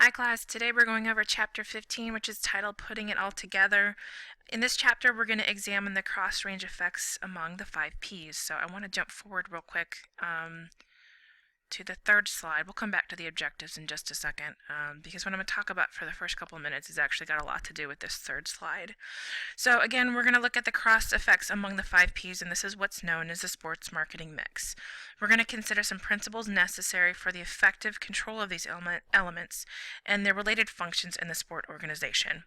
Hi class, today we're going over chapter 15, which is titled Putting It All Together. In this chapter we're going to examine the cross-range effects among the 5Ps. So I want to jump forward real quick to the third slide. We'll come back to the objectives in just a second because what I'm going to talk about for the first couple of minutes has actually got a lot to do with this third slide. So again, we're going to look at the cross effects among the 5Ps, and this is what's known as the sports marketing mix. We're going to consider some principles necessary for the effective control of these elements and their related functions in the sport organization.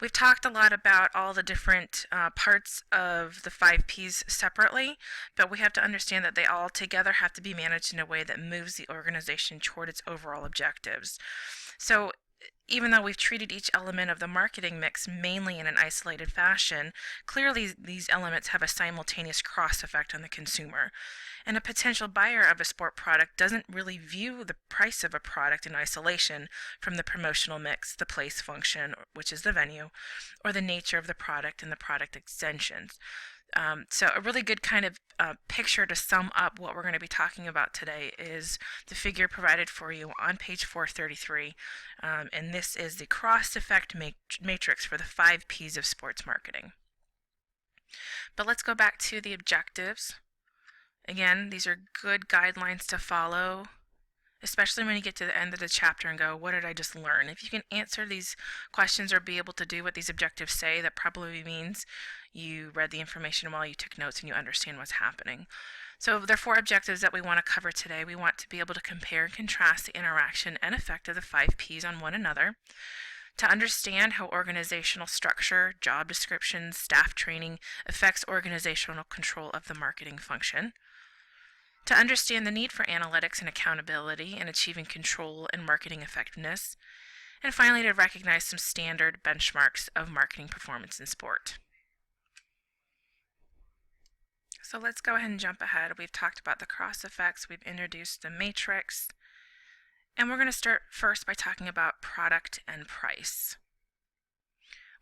We've talked a lot about all the different parts of the 5Ps separately, but we have to understand that they all together have to be managed in a way that moves the organization toward its overall objectives. So even though we've treated each element of the marketing mix mainly in an isolated fashion, clearly these elements have a simultaneous cross effect on the consumer. And a potential buyer of a sport product doesn't really view the price of a product in isolation from the promotional mix, the place function, which is the venue, or the nature of the product and the product extensions. So a really good kind of picture to sum up what we're going to be talking about today is the figure provided for you on page 433, and this is the cross effect matrix for the 5Ps of sports marketing. But let's go back to the objectives. Again, these are good guidelines to follow, especially when you get to the end of the chapter and go, what did I just learn? If you can answer these questions or be able to do what these objectives say, that probably means you read the information while you took notes and you understand what's happening. So there are 4 objectives that we want to cover today. We want to be able to compare and contrast the interaction and effect of the 5Ps on one another, to understand how organizational structure, job descriptions, staff training affects organizational control of the marketing function, to understand the need for analytics and accountability in achieving control and marketing effectiveness, and finally to recognize some standard benchmarks of marketing performance in sport. So let's go ahead and jump ahead. We've talked about the cross effects, we've introduced the matrix, and we're going to start first by talking about product and price.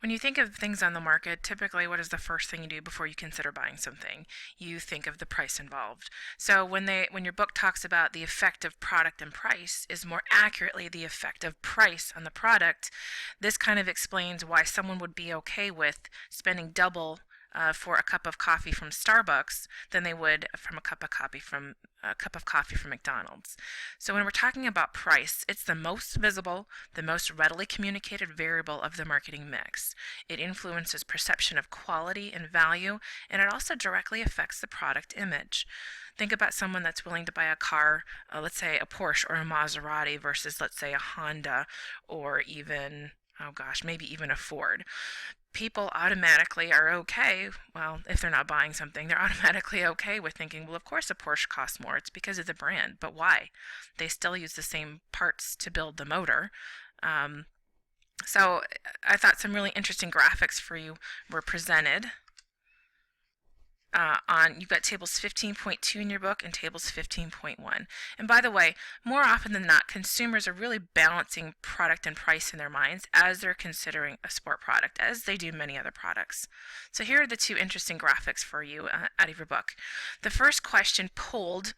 When you think of things on the market, typically what is the first thing you do before you consider buying something? You think of the price involved. So when your book talks about the effect of product and price is more accurately the effect of price on the product, this kind of explains why someone would be okay with spending double for a cup of coffee from Starbucks than they would from a cup of coffee from McDonald's. So when we're talking about price, it's the most visible, the most readily communicated variable of the marketing mix. It influences perception of quality and value, and it also directly affects the product image. Think about someone that's willing to buy a car, let's say a Porsche or a Maserati versus, let's say, a Honda or even, maybe even a Ford. People automatically are okay, well, if they're not buying something, they're automatically okay with thinking, well, of course a Porsche costs more. It's because of the brand. But why? They still use the same parts to build the motor. So I thought some really interesting graphics for you were presented. You've got tables 15.2 in your book and tables 15.1. And by the way, more often than not, consumers are really balancing product and price in their minds as they're considering a sport product, as they do many other products. So here are the 2 interesting graphics for you out of your book. The first question polled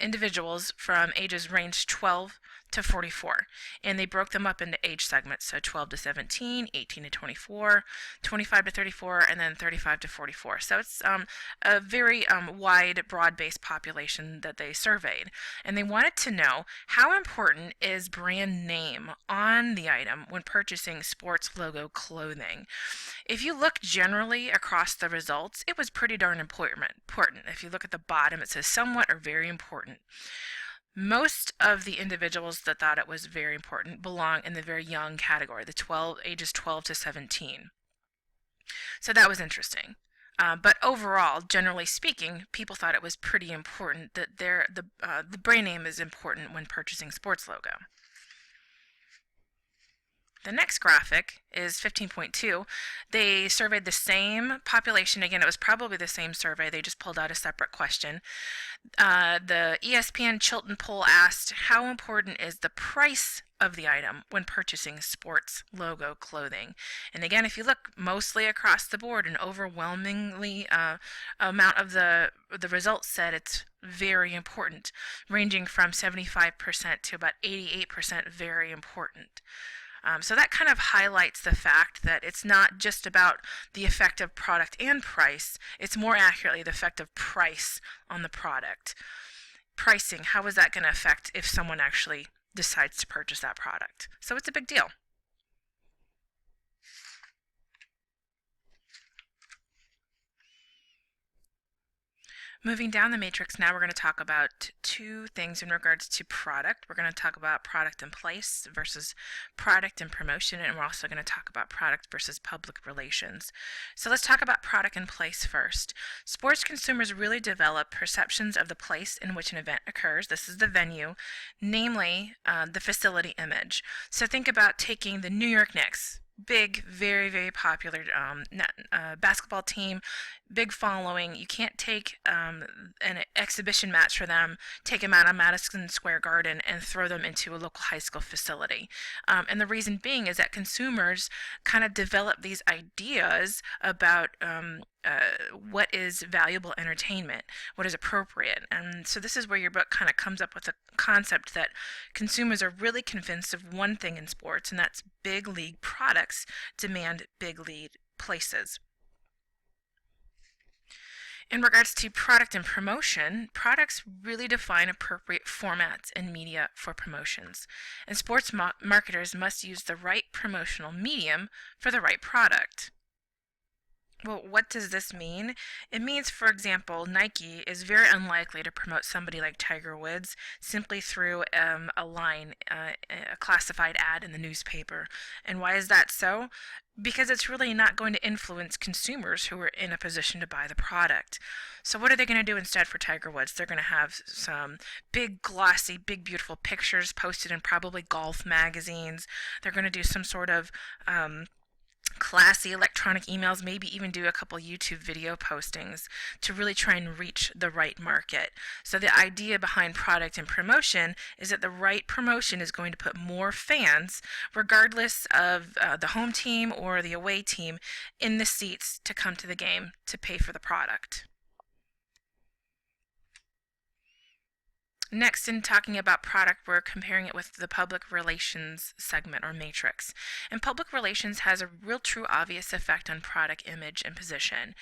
individuals from ages range 12 to 44, and they broke them up into age segments, so 12 to 17, 18 to 24, 25 to 34, and then 35 to 44. So it's a very wide, broad-based population that they surveyed, and they wanted to know how important is brand name on the item when purchasing sports logo clothing. If you look generally across the results, it was pretty darn important. If you look at the bottom, it says somewhat or very important. Most of the individuals that thought it was very important belong in the very young category, the ages 12 to 17. So that was interesting. But overall, generally speaking, people thought it was pretty important that the brand name is important when purchasing sports logo. The next graphic is 15.2. They surveyed the same population. Again, it was probably the same survey. They just pulled out a separate question. The ESPN Chilton poll asked, how important is the price of the item when purchasing sports logo clothing? And again, if you look mostly across the board, an overwhelmingly amount of the results said it's very important, ranging from 75% to about 88% very important. So that kind of highlights the fact that it's not just about the effect of product and price, it's more accurately the effect of price on the product. Pricing, how is that going to affect if someone actually decides to purchase that product? So it's a big deal. Moving down the matrix, now we're going to talk about two things in regards to product. We're going to talk about product and place versus product and promotion, and we're also going to talk about product versus public relations. So let's talk about product and place first. Sports consumers really develop perceptions of the place in which an event occurs. This is the venue, namely the facility image. So think about taking the New York Knicks. Big, very, very popular basketball team, big following. You can't take an exhibition match for them, take them out of Madison Square Garden, and throw them into a local high school facility. And the reason being is that consumers kind of develop these ideas about what is valuable entertainment, what is appropriate. And so this is where your book kind of comes up with a concept that consumers are really convinced of one thing in sports, and that's big league products demand big league places. In regards to product and promotion, products really define appropriate formats and media for promotions, and sports marketers must use the right promotional medium for the right product. Well, what does this mean? It means, for example, Nike is very unlikely to promote somebody like Tiger Woods simply through a line, a classified ad in the newspaper. And why is that so? Because it's really not going to influence consumers who are in a position to buy the product. So what are they going to do instead for Tiger Woods? They're going to have some big, glossy, big, beautiful pictures posted in probably golf magazines. They're going to do some sort of classy electronic emails, maybe even do a couple YouTube video postings to really try and reach the right market. So the idea behind product and promotion is that the right promotion is going to put more fans, regardless of the home team or the away team, in the seats to come to the game to pay for the product. Next, in talking about product, we're comparing it with the public relations segment or matrix. And public relations has a real true obvious effect on product image and position.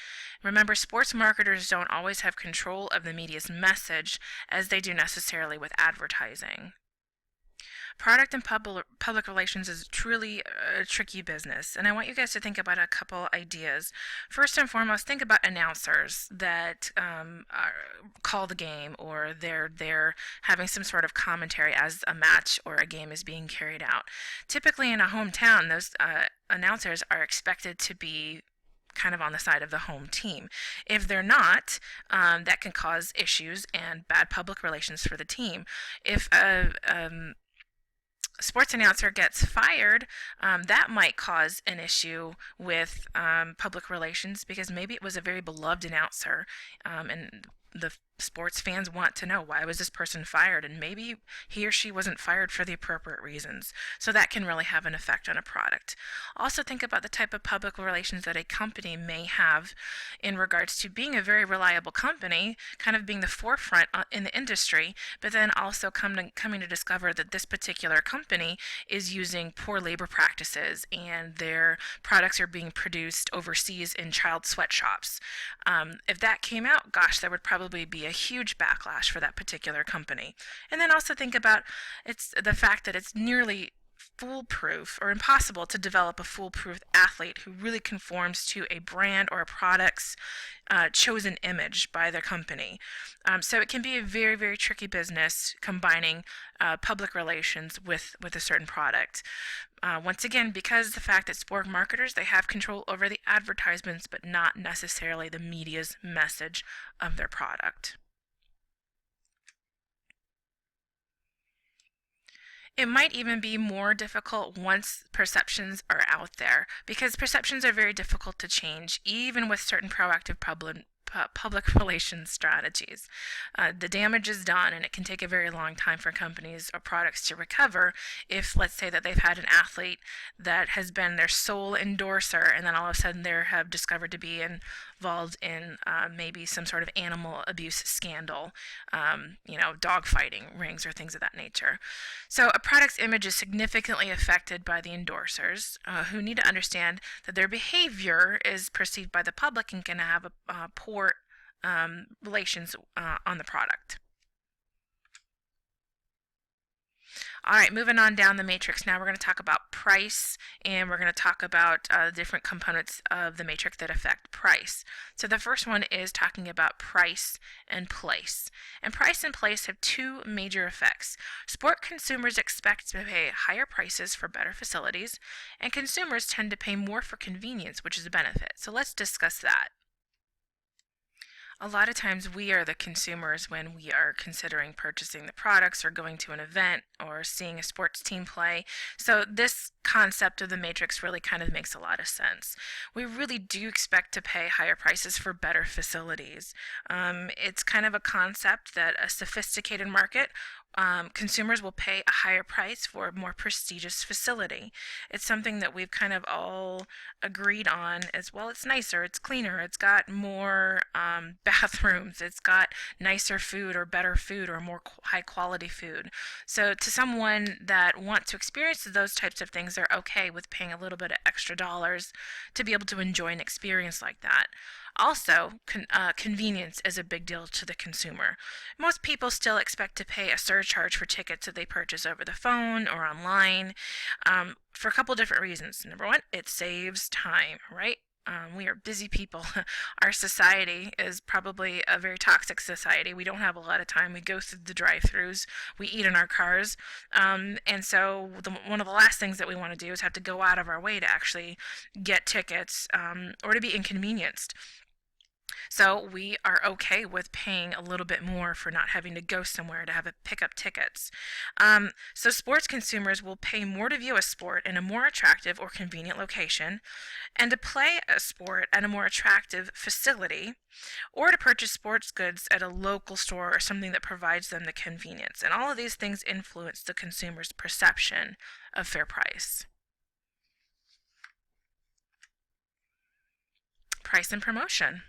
Remember, sports marketers don't always have control of the media's message as they do necessarily with advertising. Product and public relations is truly a tricky business, and I want you guys to think about a couple ideas. First and foremost, think about announcers that call the game, or they're having some sort of commentary as a match or a game is being carried out. Typically in a hometown, those announcers are expected to be kind of on the side of the home team. If they're not, that can cause issues and bad public relations for the team. If a sports announcer gets fired, that might cause an issue with public relations, because maybe it was a very beloved announcer, and the sports fans want to know, why was this person fired, and maybe he or she wasn't fired for the appropriate reasons. So that can really have an effect on a product. Also think about the type of public relations that a company may have in regards to being a very reliable company, kind of being the forefront in the industry, but then also coming to discover that this particular company is using poor labor practices and their products are being produced overseas in child sweatshops. If that came out, gosh, there would probably be a huge backlash for that particular company. And then also think about the fact that it's nearly foolproof or impossible to develop a foolproof athlete who really conforms to a brand or a product's chosen image by their company. So it can be a very, very tricky business combining public relations with a certain product. Once again, because the fact that sport marketers, they have control over the advertisements, but not necessarily the media's message of their product. It might even be more difficult once perceptions are out there, because perceptions are very difficult to change, even with certain proactive public relations strategies. The damage is done, and it can take a very long time for companies or products to recover if, let's say, that they've had an athlete that has been their sole endorser, and then all of a sudden they have discovered to be in involved in maybe some sort of animal abuse scandal, dog fighting rings or things of that nature. So a product's image is significantly affected by the endorsers, who need to understand that their behavior is perceived by the public and can have a poor relations on the product. All right, moving on down the matrix. Now we're going to talk about price, and we're going to talk about different components of the matrix that affect price. So the first one is talking about price and place. And price and place have two major effects. Sport consumers expect to pay higher prices for better facilities, and consumers tend to pay more for convenience, which is a benefit. So let's discuss that. A lot of times we are the consumers when we are considering purchasing the products or going to an event or seeing a sports team play. So this concept of the matrix really kind of makes a lot of sense. We really do expect to pay higher prices for better facilities. It's kind of a concept that a sophisticated market consumers will pay a higher price for a more prestigious facility. It's something that we've kind of all agreed on as well. It's nicer, it's cleaner, it's got more bathrooms, it's got nicer food or better food or more high quality food. So to someone that wants to experience those types of things, they're okay with paying a little bit of extra dollars to be able to enjoy an experience like that. Also, convenience is a big deal to the consumer. Most people still expect to pay a surcharge for tickets that they purchase over the phone or online, for a couple different reasons. Number one, it saves time, right? We are busy people. Our society is probably a very toxic society. We don't have a lot of time. We go through the drive-thrus. We eat in our cars. And so one of the last things that we want to do is have to go out of our way to actually get tickets, or to be inconvenienced. So we are okay with paying a little bit more for not having to go somewhere to have a pick up tickets. So sports consumers will pay more to view a sport in a more attractive or convenient location, and to play a sport at a more attractive facility, or to purchase sports goods at a local store or something that provides them the convenience. And all of these things influence the consumer's perception of fair price. Price and promotion.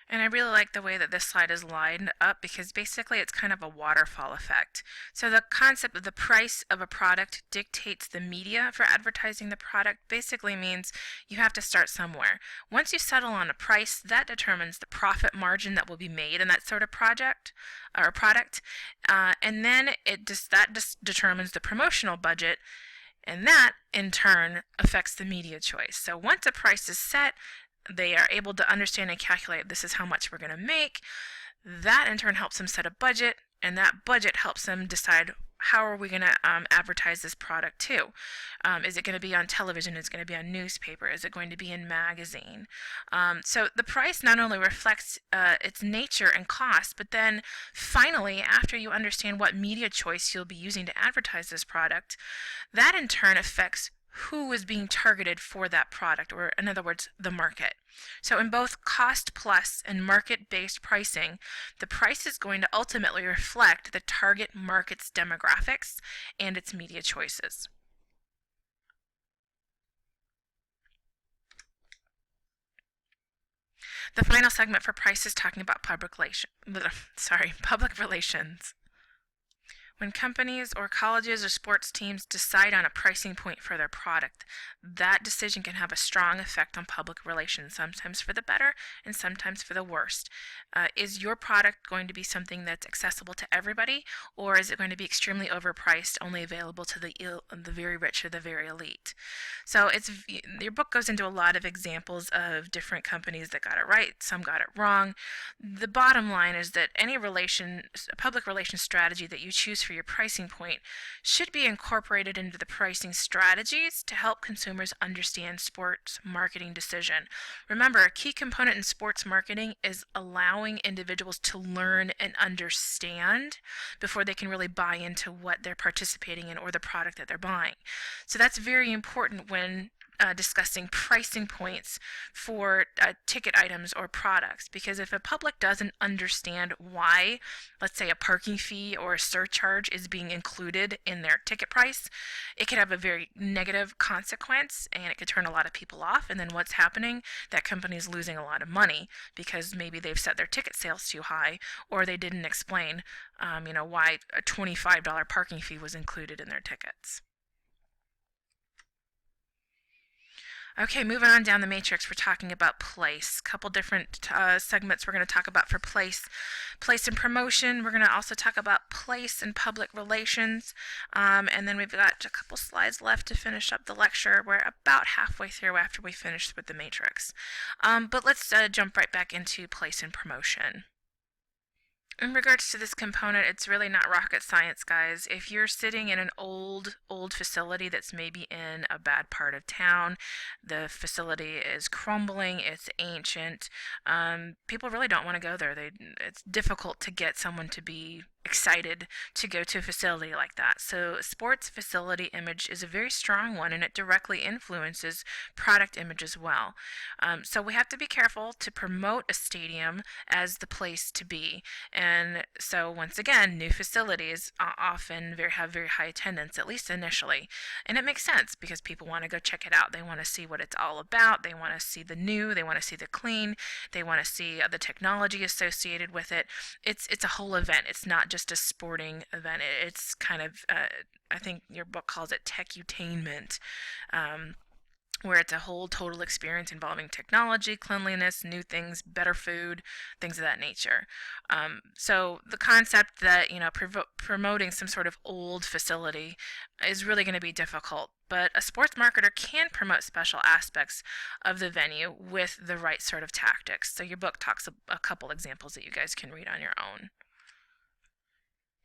And I really like the way that this slide is lined up because basically it's kind of a waterfall effect. So the concept of the price of a product dictates the media for advertising the product basically means you have to start somewhere. Once you settle on a price, that determines the profit margin that will be made in that sort of project or product. And then that determines the promotional budget. And that, in turn, affects the media choice. So once a price is set, they are able to understand and calculate this is how much we're going to make. That in turn helps them set a budget, and that budget helps them decide how are we going to advertise this product too. Is it going to be on television? Is it going to be on newspaper? Is it going to be in magazine? So the price not only reflects its nature and cost, but then finally, after you understand what media choice you'll be using to advertise this product, that in turn affects who is being targeted for that product, or in other words, the market. So in both cost plus and market-based pricing, the price is going to ultimately reflect the target market's demographics and its media choices. The final segment for price is talking about public relations. When companies or colleges or sports teams decide on a pricing point for their product, that decision can have a strong effect on public relations, sometimes for the better and sometimes for the worst. Is your product going to be something that's accessible to everybody, or is it going to be extremely overpriced, only available to the very rich or the very elite? So your book goes into a lot of examples of different companies that got it right, some got it wrong. The bottom line is that any public relations strategy that you choose for your pricing point should be incorporated into the pricing strategies to help consumers understand sports marketing decision. Remember, a key component in sports marketing is allowing individuals to learn and understand before they can really buy into what they're participating in or the product that they're buying. So that's very important when discussing pricing points for ticket items or products, because if a public doesn't understand why, let's say, a parking fee or a surcharge is being included in their ticket price, it could have a very negative consequence and it could turn a lot of people off. And then what's happening? That company is losing a lot of money because maybe they've set their ticket sales too high, or they didn't explain why a $25 parking fee was included in their tickets. Okay, moving on down the matrix, we're talking about place. A couple different segments we're going to talk about for place. Place and promotion. We're going to also talk about place and public relations. And then we've got a couple slides left to finish up the lecture. We're about halfway through after we finish with the matrix. But let's jump right back into place and promotion. In regards to this component, it's really not rocket science, guys. If you're sitting in an old facility that's maybe in a bad part of town, the facility is crumbling, it's ancient, people really don't want to go there. It's difficult to get someone to be excited to go to a facility like that. So sports facility image is a very strong one, and it directly influences product image as well. So we have to be careful to promote a stadium as the place to be. And so once again, new facilities often have very high attendance, at least initially. And it makes sense because people want to go check it out. They want to see what it's all about. They want to see the new. They want to see the clean. They want to see the technology associated with it. It's a whole event. It's not just a sporting event. It's kind of, I think your book calls it techutainment. Where it's a whole total experience involving technology, cleanliness, new things, better food, things of that nature. So the concept that promoting some sort of old facility is really going to be difficult, but a sports marketer can promote special aspects of the venue with the right sort of tactics. So your book talks a couple examples that you guys can read on your own.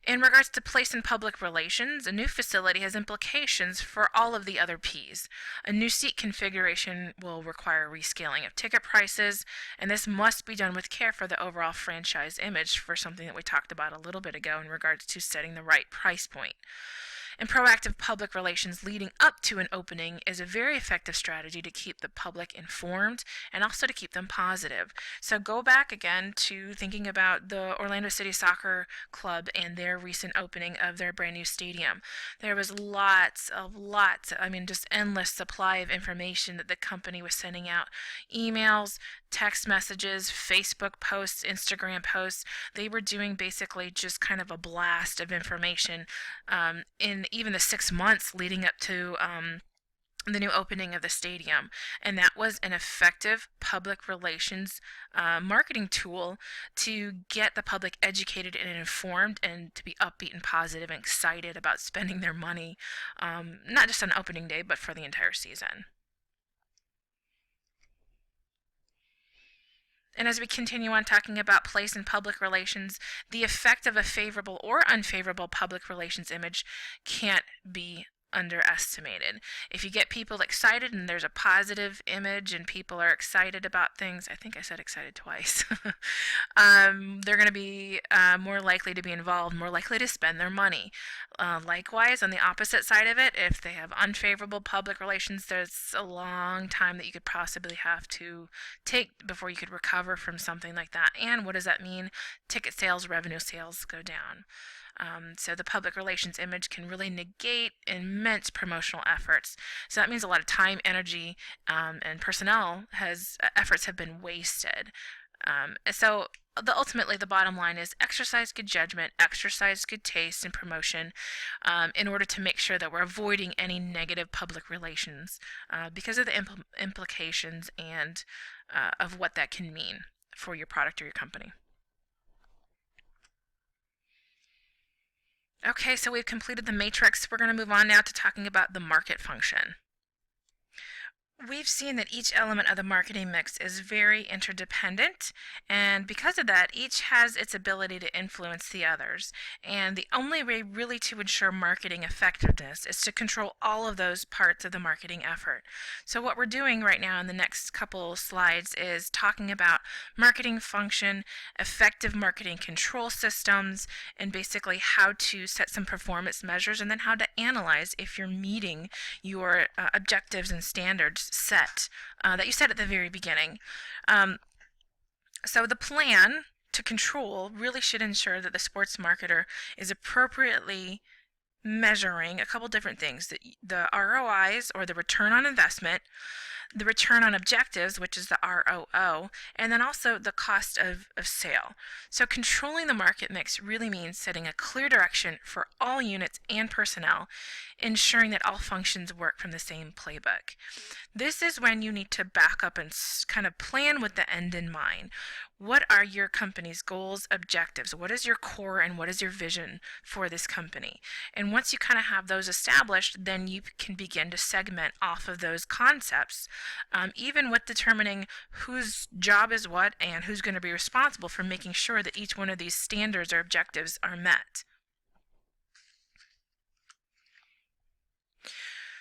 In regards to place and public relations, a new facility has implications for all of the other P's. A new seat configuration will require rescaling of ticket prices, and this must be done with care for the overall franchise image, for something that we talked about a little bit ago in regards to setting the right price point. And proactive public relations leading up to an opening is a very effective strategy to keep the public informed and also to keep them positive. So go back again to thinking about the Orlando City Soccer Club and their recent opening of their brand new stadium. There was just endless supply of information that the company was sending out. Emails, text messages, Facebook posts, Instagram posts. They were doing basically just kind of a blast of information in even the 6 months leading up to the new opening of the stadium. And that was an effective public relations marketing tool to get the public educated and informed and to be upbeat and positive and excited about spending their money, not just on opening day, but for the entire season. And as we continue on talking about place and public relations, the effect of a favorable or unfavorable public relations image can't be underestimated. If you get people excited and there's a positive image and people are excited about things, I think I said excited twice, they're going to be more likely to be involved, more likely to spend their money. Likewise, on the opposite side of it, if they have unfavorable public relations, there's a long time that you could possibly have to take before you could recover from something like that. And what does that mean? Ticket sales, revenue sales go down. So the public relations image can really negate immense promotional efforts. So that means a lot of time, energy, and personnel efforts have been wasted. So ultimately, the bottom line is exercise good judgment, exercise good taste in promotion, in order to make sure that we're avoiding any negative public relations because of the implications and of what that can mean for your product or your company. Okay, so we've completed the matrix. We're going to move on now to talking about the market function. We've seen that each element of the marketing mix is very interdependent, and because of that, each has its ability to influence the others. And the only way really to ensure marketing effectiveness is to control all of those parts of the marketing effort. So what we're doing right now in the next couple slides is talking about marketing function, effective marketing control systems, and basically how to set some performance measures, and then how to analyze if you're meeting your objectives and standards set that you set at the very beginning. So the plan to control really should ensure that the sports marketer is appropriately measuring a couple different things: the ROIs, or the return on investment, the return on objectives, which is the ROO, and then also the cost of sale. So controlling the market mix really means setting a clear direction for all units and personnel, ensuring that all functions work from the same playbook. This is when you need to back up and kind of plan with the end in mind. What are your company's goals, objectives? What is your core and what is your vision for this company? And once you kind of have those established, then you can begin to segment off of those concepts, even with determining whose job is what and who's going to be responsible for making sure that each one of these standards or objectives are met.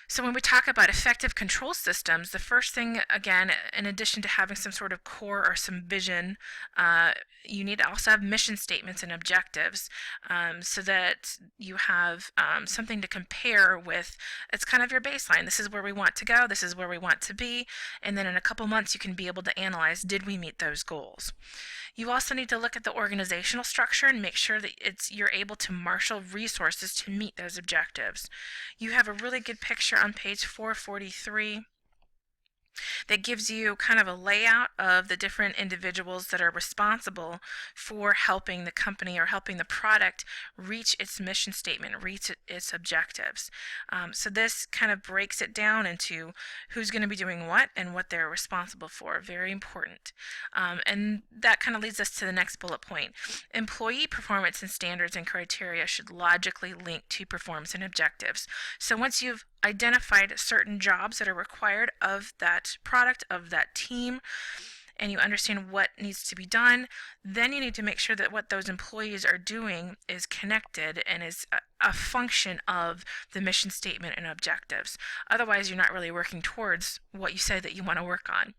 So when we talk about effective control systems, the first thing, again, in addition to having some sort of core or some vision, you need to also have mission statements and objectives, so that you have something to compare with. It's kind of your baseline. This is where we want to go. This is where we want to be. And then in a couple months, you can be able to analyze, did we meet those goals? You also need to look at the organizational structure and make sure that you're able to marshal resources to meet those objectives. You have a really good picture on page 443 that gives you kind of a layout of the different individuals that are responsible for helping the company or helping the product reach its mission statement, reach its objectives. So this kind of breaks it down into who's going to be doing what and what they're responsible for. Very important. And that kind of leads us to the next bullet point. Employee performance and standards and criteria should logically link to performance and objectives. So once you've identified certain jobs that are required of that product, of that team, and you understand what needs to be done, then you need to make sure that what those employees are doing is connected and is a function of the mission statement and objectives. Otherwise, you're not really working towards what you say that you want to work on.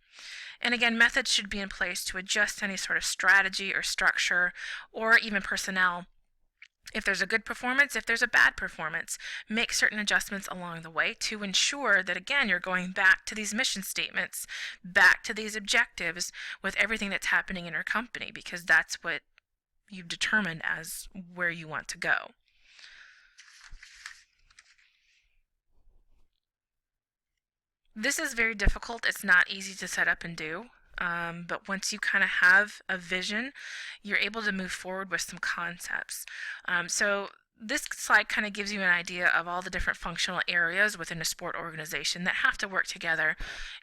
And again, methods should be in place to adjust any sort of strategy or structure or even personnel. If there's a good performance, if there's a bad performance, make certain adjustments along the way to ensure that, again, you're going back to these mission statements, back to these objectives with everything that's happening in your company, because that's what you've determined as where you want to go. This is very difficult. It's not easy to set up and do. But once you kind of have a vision, you're able to move forward with some concepts. So this slide kind of gives you an idea of all the different functional areas within a sport organization that have to work together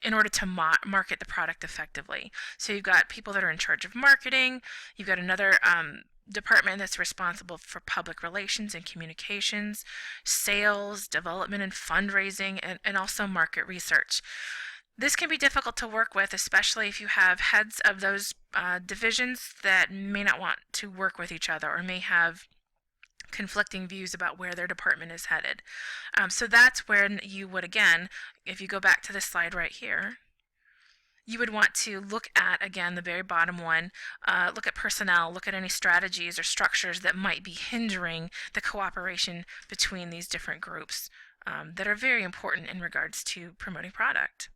in order to market the product effectively. So you've got people that are in charge of marketing, you've got another department that's responsible for public relations and communications, sales, development and fundraising, and also market research. This can be difficult to work with, especially if you have heads of those divisions that may not want to work with each other or may have conflicting views about where their department is headed. So that's when you would, again, if you go back to this slide right here, you would want to look at, again, the very bottom one, look at personnel, look at any strategies or structures that might be hindering the cooperation between these different groups that are very important in regards to promoting product.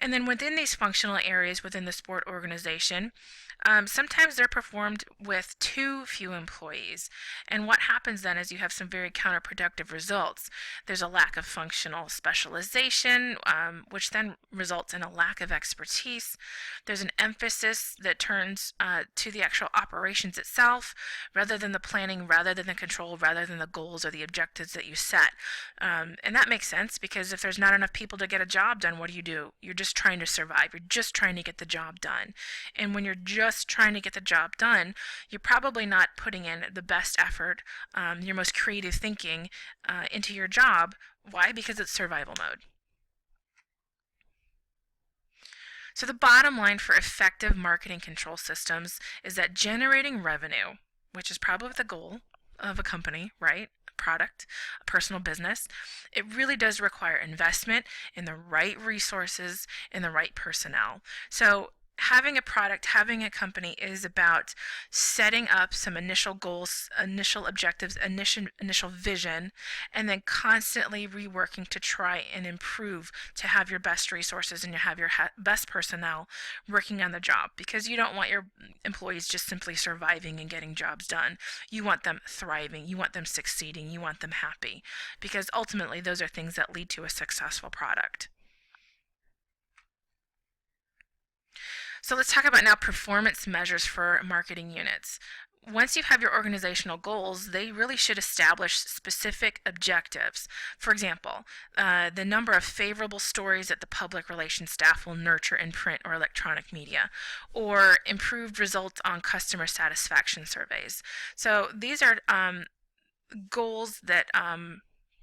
And then within these functional areas within the sport organization, sometimes they're performed with too few employees. And what happens then is you have some very counterproductive results. There's a lack of functional specialization, which then results in a lack of expertise. There's an emphasis that turns to the actual operations itself, rather than the planning, rather than the control, rather than the goals or the objectives that you set. And that makes sense, because if there's not enough people to get a job done, what do? You're just just trying to survive. You're just trying to get the job done. And when you're just trying to get the job done, you're probably not putting in the best effort, your most creative thinking into your job. Why? Because it's survival mode. So the bottom line for effective marketing control systems is that generating revenue, which is probably the goal of a company, right? A product, a personal business, it really does require investment in the right resources and the right personnel. So having a product, having a company is about setting up some initial goals, initial objectives, initial vision, and then constantly reworking to try and improve to have your best resources and you have your best personnel working on the job, because you don't want your employees just simply surviving and getting jobs done. You want them thriving, you want them succeeding, you want them happy, because ultimately those are things that lead to a successful product. So let's talk about now performance measures for marketing units. Once you have your organizational goals, they really should establish specific objectives. For example, the number of favorable stories that the public relations staff will nurture in print or electronic media, or improved results on customer satisfaction surveys. So these are goals that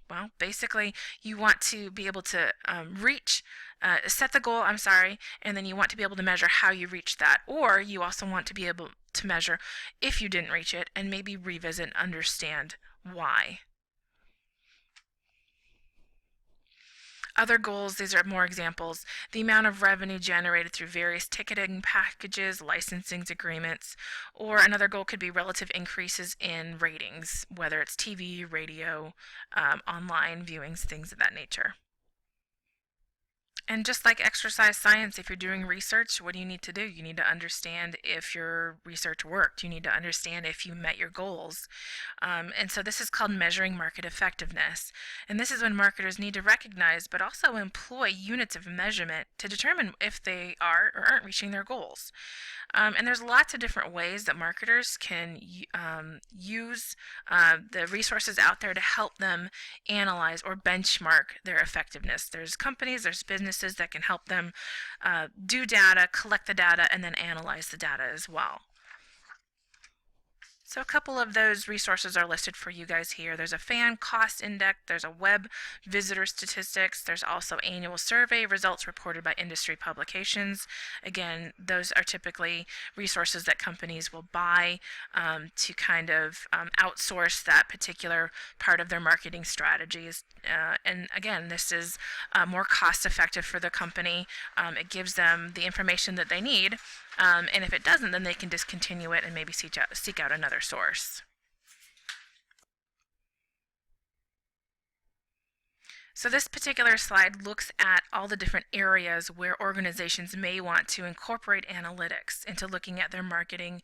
well, basically, you want to be able to set the goal, and then you want to be able to measure how you reach that. Or you also want to be able to measure if you didn't reach it and maybe revisit and understand why. Other goals, these are more examples: the amount of revenue generated through various ticketing packages, licensing agreements, or another goal could be relative increases in ratings, whether it's TV, radio, online viewings, things of that nature. And just like exercise science, if you're doing research, what do you need to do? You need to understand if your research worked. You need to understand if you met your goals. And so this is called measuring market effectiveness. And this is when marketers need to recognize, but also employ units of measurement to determine if they are or aren't reaching their goals. And there's lots of different ways that marketers can use the resources out there to help them analyze or benchmark their effectiveness. There's companies, there's businesses that can help them do data, collect the data, and then analyze the data as well. So a couple of those resources are listed for you guys here. There's a fan cost index, there's a web visitor statistics, there's also annual survey results reported by industry publications. Again, those are typically resources that companies will buy to kind of outsource that particular part of their marketing strategies. And again, this is more cost effective for the company. It gives them the information that they need. And if it doesn't, then they can discontinue it and maybe seek out another source. So this particular slide looks at all the different areas where organizations may want to incorporate analytics into looking at their marketing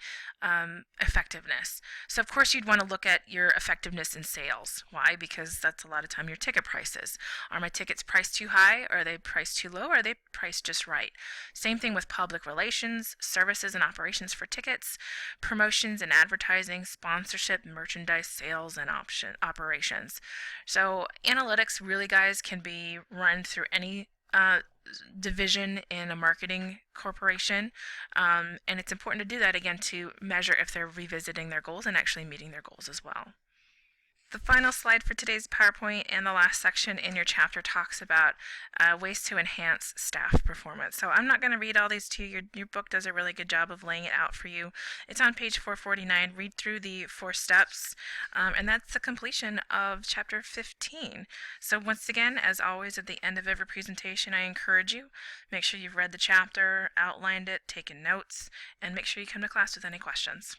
effectiveness. So of course you'd want to look at your effectiveness in sales. Why? Because that's a lot of time your ticket prices. Are my tickets priced too high? Are they priced too low? Or are they priced just right? Same thing with public relations, services and operations for tickets, promotions and advertising, sponsorship, merchandise, sales, and operations. So analytics really, guys, can be run through any division in a marketing corporation, and it's important to do that again to measure if they're revisiting their goals and actually meeting their goals as well. The final slide for today's PowerPoint and the last section in your chapter talks about ways to enhance staff performance. So I'm not going to read all these to you. Your book does a really good job of laying it out for you. It's on page 449. Read through the 4 steps, and that's the completion of chapter 15. So once again, as always, at the end of every presentation, I encourage you, make sure you've read the chapter, outlined it, taken notes, and make sure you come to class with any questions.